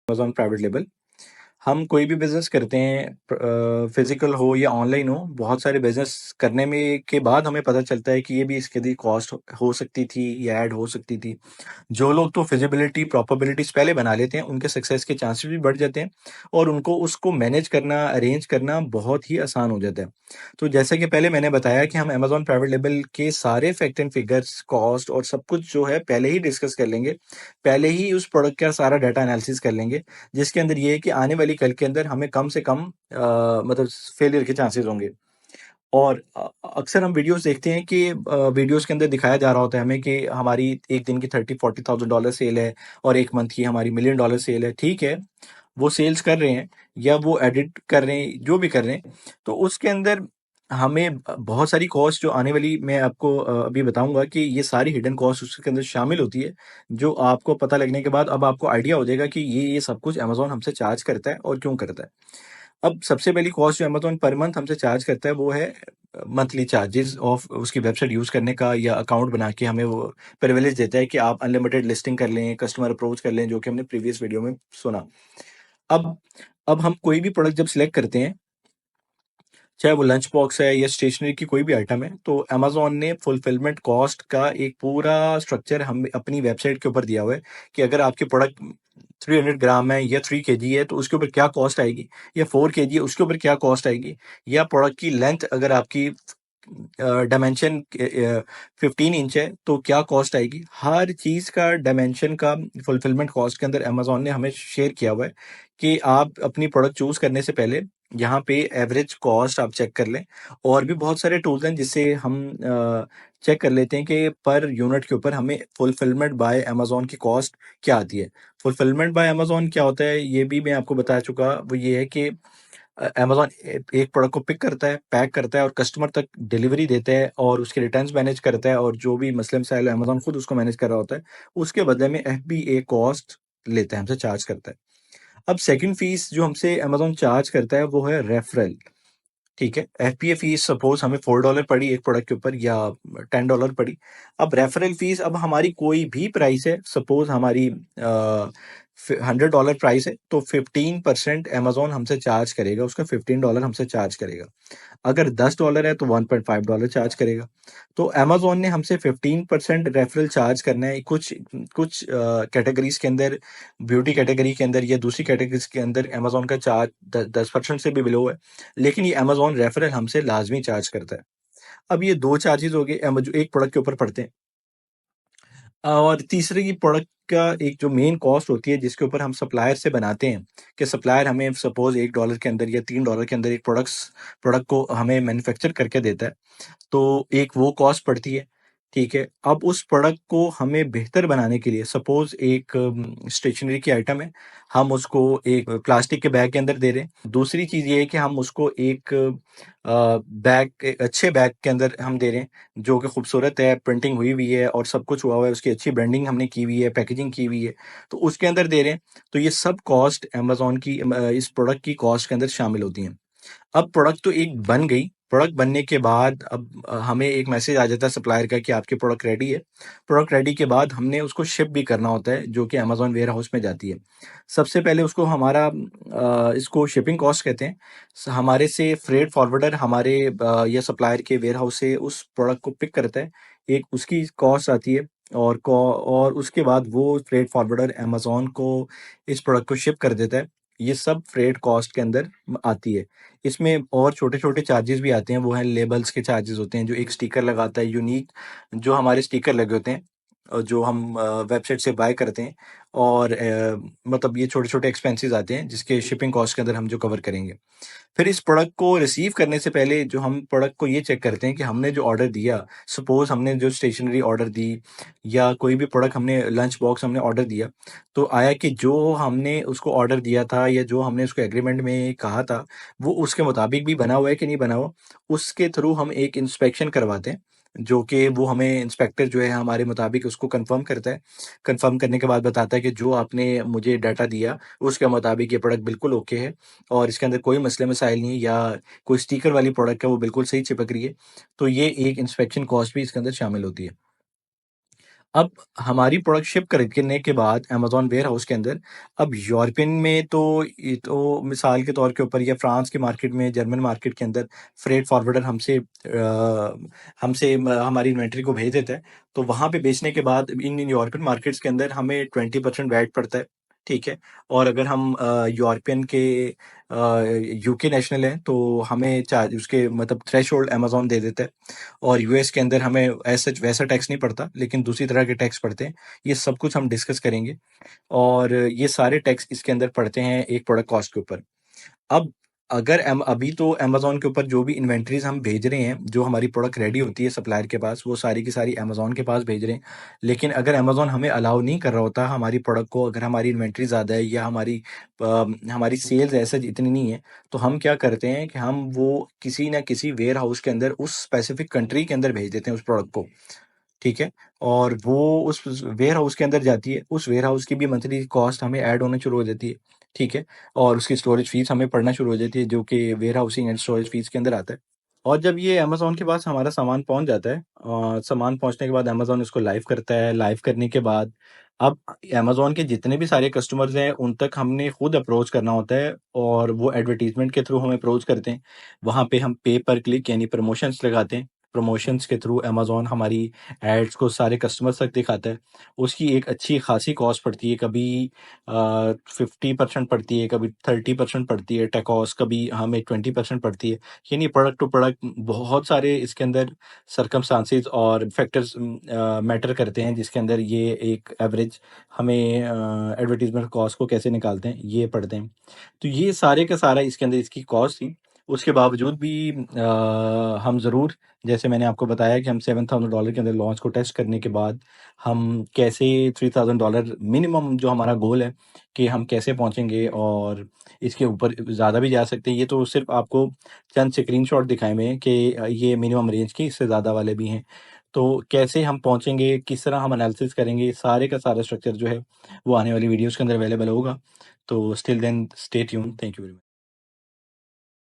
Amazon private label. हम कोई भी बिज़नेस करते हैं फ़िज़िकल हो या ऑनलाइन हो, बहुत सारे बिज़नेस करने में के बाद हमें पता चलता है कि ये भी इसके लिए कॉस्ट हो सकती थी या ऐड हो सकती थी। जो लोग तो फिजिबिलिटी, प्रोबेबिलिटीज़ पहले बना लेते हैं, उनके सक्सेस के चांसेस भी बढ़ जाते हैं और उनको उसको मैनेज करना, अरेंज करना बहुत ही आसान हो जाता है। तो जैसा कि पहले मैंने बताया कि हम अमेज़न प्राइवेट लेबल के सारे फैक्ट एंड फिगर्स, कॉस्ट और सब कुछ जो है पहले ही डिस्कस कर लेंगे। पहले ही उस प्रोडक्ट का सारा डाटा एनालिसिस कर लेंगे, जिसके अंदर ये है कि आने वाली कल के अंदर हमें कम से कम मतलब फेलियर के चांसेस होंगे। और अक्सर हम वीडियोज़ देखते हैं कि वीडियोज़ के अंदर दिखाया जा रहा होता है हमें कि हमारी 1 दिन की $30,000-40,000 सेल है और 1 मंथ की हमारी $1,000,000 सेल है। ठीक है, वो सेल्स कर रहे हैं या वो एडिट कर रहे हैं, जो भी कर रहे हैं, तो उसके अंदर हमें बहुत सारी कॉस्ट जो आने वाली मैं आपको अभी बताऊँगा कि ये सारी हिडन कॉस्ट उसके अंदर शामिल होती है, जो आपको पता लगने के बाद अब आपको आइडिया हो जाएगा कि ये सब कुछ अमेज़न हमसे चार्ज करता है और क्यों करता है। अब सबसे पहली कॉस्ट जो अमेज़न पर मंथ हमसे चार्ज करता है वो है मंथली चार्जेज़ ऑफ उसकी वेबसाइट यूज़ करने का या अकाउंट बना के हमें वो प्रिविलेज देता है कि आप अनलिमिटेड लिस्टिंग कर लें, कस्टमर अप्रोच कर लें, जो कि हमने प्रीवियस वीडियो में सुना। अब अब हम कोई भी प्रोडक्ट जब सिलेक्ट करते हैं, चाहे वो लंच बॉक्स है या स्टेशनरी की कोई भी आइटम है, तो अमेज़न ने फुलफिलमेंट कॉस्ट का एक पूरा स्ट्रक्चर हम अपनी वेबसाइट के ऊपर दिया हुआ है कि अगर आपकी प्रोडक्ट 300 ग्राम है या 3 केजी है, तो उसके ऊपर क्या कॉस्ट आएगी, या 4 केजी है, उसके ऊपर क्या कॉस्ट आएगी, या प्रोडक्ट की लेंथ अगर आपकी डायमेंशन 15 इंच है, तो क्या कॉस्ट आएगी। हर चीज़ का डायमेंशन का फुलफिलमेंट कॉस्ट के अंदर अमेज़न ने हमें शेयर किया हुआ है कि आप अपनी प्रोडक्ट चूज़ करने से पहले यहाँ पे एवरेज कॉस्ट आप चेक कर लें। और भी बहुत सारे टूल्स हैं जिससे हम चेक कर लेते हैं कि पर यूनिट के ऊपर हमें फुलफिलमेंट बाय अमेज़न की कॉस्ट क्या आती है। फुलफिलमेंट बाय अमेज़न क्या होता है, ये भी मैं आपको बता चुका। वो ये है कि अमेज़न एक प्रोडक्ट को पिक करता है, पैक करता है और कस्टमर तक डिलीवरी देता है और उसके रिटर्न्स मैनेज करता है, और जो भी मसले-मसाइल अमेज़न खुद उसको मैनेज कर रहा होता है, उसके बदले में एफबीए कॉस्ट लेता है, हमसे चार्ज करता है। अब सेकंड फीस जो हमसे अमेज़न चार्ज करता है वो है रेफरल। ठीक है, एफपीए फीस सपोज हमें $4 पड़ी एक प्रोडक्ट के ऊपर या $10 पड़ी। अब रेफरल फीस, अब हमारी कोई भी प्राइस है, सपोज हमारी $100 प्राइस है, तो 15% अमेज़न हमसे चार्ज करेगा, उसका $15 हमसे चार्ज करेगा। अगर $10 है तो $1.5 चार्ज करेगा। तो अमेज़न ने हमसे 15% रेफरल चार्ज करना है। कुछ कुछ कैटेगरीज़ के अंदर, ब्यूटी कैटेगरी के अंदर या दूसरी कैटेगरीज़ के अंदर अमेज़न का चार्ज 10% से भी बिलो है। लेकिन ये अमेज़न रेफरल हमसे लाज़मी चार्ज करता है। अब ये 2 चार्जेज़ हो गए जो एक प्रोडक्ट के ऊपर पड़ते हैं। और तीसरी प्रोडक्ट का एक जो मेन कॉस्ट होती है जिसके ऊपर हम सप्लायर से बनाते हैं, कि सप्लायर हमें सपोज़ $1 के अंदर या $3 के अंदर एक प्रोडक्ट को हमें मैन्युफैक्चर करके देता है। तो एक वो कॉस्ट पड़ती है, ठीक है? अब उस प्रोडक्ट को हमें बेहतर बनाने के लिए, सपोज़ एक स्टेशनरी की आइटम है, हम उसको एक प्लास्टिक के बैग के अंदर दे रहे हैं। दूसरी चीज़ ये है कि हम उसको एक एक अच्छे बैग के अंदर हम दे रहे हैं, जो कि खूबसूरत है, प्रिंटिंग हुई हुई है और सब कुछ हुआ हुआ है, उसकी अच्छी ब्रांडिंग हमने की हुई है, पैकेजिंग की हुई है, तो उसके अंदर दे रहे हैं। तो ये सब कॉस्ट अमेज़न की इस प्रोडक्ट की कॉस्ट के अंदर शामिल होती हैं। अब प्रोडक्ट तो एक बन गई, प्रोडक्ट बनने के बाद अब हमें एक मैसेज आ जाता है सप्लायर का कि आपकी प्रोडक्ट रेडी है। प्रोडक्ट रेडी के बाद हमने उसको शिप भी करना होता है, जो कि अमेज़न वेयरहाउस में जाती है। सबसे पहले उसको हमारा इसको शिपिंग कॉस्ट कहते हैं। हमारे से फ्रेट फॉरवर्डर हमारे या सप्लायर के वेयरहाउस से उस प्रोडक्ट को पिक करता है, एक उसकी कॉस्ट आती है। और उसके बाद वो फ्रेट फॉरवर्डर अमेज़न को इस प्रोडक्ट को शिप कर देता है। ये सब फ्रेट कॉस्ट के अंदर आती है। इसमें और छोटे-छोटे चार्जेज़ भी आते हैं, वो हैं लेबल्स के चार्जेज़ होते हैं, जो एक स्टिकर लगाता है यूनिक, जो हमारे स्टिकर लगे होते हैं जो हम वेबसाइट से बाय करते हैं। और मतलब ये छोटे-छोटे एक्सपेंसेस आते हैं, जिसके शिपिंग कॉस्ट के अंदर हम जो कवर करेंगे। फिर इस प्रोडक्ट को रिसीव करने से पहले जो हम प्रोडक्ट को ये चेक करते हैं कि हमने जो ऑर्डर दिया, सपोज़ हमने जो स्टेशनरी ऑर्डर दी या कोई भी प्रोडक्ट, हमने लंच बॉक्स हमने ऑर्डर दिया, तो आया कि जो हमने उसको ऑर्डर दिया था या जो हमने उसको एग्रीमेंट में कहा था, वो उसके मुताबिक भी बना हुआ है कि नहीं बना हुआ। उसके थ्रू हम एक इंस्पेक्शन करवाते हैं, जो कि वो हमें इंस्पेक्टर जो है हमारे मुताबिक उसको कन्फर्म करता है। कन्फर्म करने के बाद बताता है कि जो आपने मुझे डाटा दिया, उसके मुताबिक ये प्रोडक्ट बिल्कुल ओके है और इसके अंदर कोई मसले-मसाइल नहीं है, या कोई स्टिकर वाली प्रोडक्ट है वो बिल्कुल सही चिपक रही है। तो ये एक इंस्पेक्शन कॉस्ट भी इसके अंदर शामिल होती है। अब हमारी प्रोडक्ट शिप करने के बाद अमेज़न वेयरहाउस के अंदर, अब यूरोपियन में तो ये तो मिसाल के तौर के ऊपर, या फ्रांस की मार्केट में, जर्मन मार्केट के अंदर फ्रेट फॉरवर्डर हमारी इन्वेंटरी को भेज देता है। तो वहाँ पे बेचने के बाद इन यूरोपियन मार्केट्स के अंदर हमें 20% वैट पड़ता है, ठीक है? और अगर हम यूरोपियन के यूके नेशनल हैं, तो हमें चार्ज उसके मतलब थ्रेशोल्ड अमेज़न दे देता है। और यूएस के अंदर हमें ऐसा वैसा टैक्स नहीं पड़ता, लेकिन दूसरी तरह के टैक्स पड़ते हैं। ये सब कुछ हम डिस्कस करेंगे, और ये सारे टैक्स इसके अंदर पड़ते हैं एक प्रोडक्ट कॉस्ट के ऊपर। अब अगर अभी तो अमेज़न के ऊपर जो भी इन्वेंटरीज़ हम भेज रहे हैं, जो हमारी प्रोडक्ट रेडी होती है सप्लायर के पास, वो सारी की सारी अमेज़न के पास भेज रहे हैं। लेकिन अगर अमेज़न हमें अलाउ नहीं कर रहा होता हमारी प्रोडक्ट को, अगर हमारी इन्वेंटरी ज़्यादा है या हमारी सेल्स ऐसे इतनी नहीं है, तो हम क्या करते हैं कि हम वो किसी न किसी वेयरहाउस के अंदर उस स्पेसिफिक कंट्री के अंदर भेज देते हैं उस प्रोडक्ट को, ठीक है? और वो उस वेयरहाउस के अंदर जाती है, उस वेयरहाउस की भी मंथली कॉस्ट हमें ऐड होना शुरू हो जाती है, ठीक है? और उसकी स्टोरेज फीस हमें पड़ना शुरू हो जाती है, जो कि वेयरहाउसिंग एंड स्टोरेज फीस के अंदर आता है। और जब ये अमेज़न के पास हमारा सामान पहुँच जाता है, सामान पहुँचने के बाद अमेज़न उसको लाइव करता है। लाइव करने के बाद अब अमेज़न के जितने भी सारे कस्टमर्स हैं, उन तक हमने खुद अप्रोच करना होता है, और वो एडवर्टाइज़मेंट के थ्रू हमें अप्रोच करते हैं। वहाँ पे हम पे पर क्लिक यानी प्रमोशंस लगाते हैं। प्रमोशंस के थ्रू अमेज़न हमारी एड्स को सारे कस्टमर्स तक दिखाता है। उसकी एक अच्छी खासी कॉस्ट पड़ती है, कभी 50% पड़ती है, कभी 30% पड़ती है टेकॉस, कभी हमें 20% पड़ती है। यानी प्रोडक्ट टू प्रोडक्ट बहुत सारे इसके अंदर सर्कमस्टांसेस और फैक्टर्स मैटर करते हैं, जिसके अंदर ये एक एवरेज हमें एडवर्टाइजमेंट कॉस्ट को कैसे निकालते हैं, ये पढ़ते हैं। तो ये सारे का सारा इसके अंदर इसकी कॉस्ट थी। उसके बावजूद भी हम ज़रूर, जैसे मैंने आपको बताया कि हम $7,000 के अंदर लॉन्च को टेस्ट करने के बाद हम कैसे $3,000 मिनिमम जो हमारा गोल है कि हम कैसे पहुंचेंगे, और इसके ऊपर ज़्यादा भी जा सकते हैं। ये तो सिर्फ आपको चंद स्क्रीनशॉट दिखाए हुए हैं कि ये मिनिमम रेंज के, इससे ज़्यादा वाले भी हैं। तो कैसे हम पहुंचेंगे, किस तरह हम एनालिसिस करेंगे, सारे का सारा स्ट्रक्चर जो है वो आने वाली वीडियोस के अंदर अवेलेबल होगा। तो still then stay tuned. Thank you very much.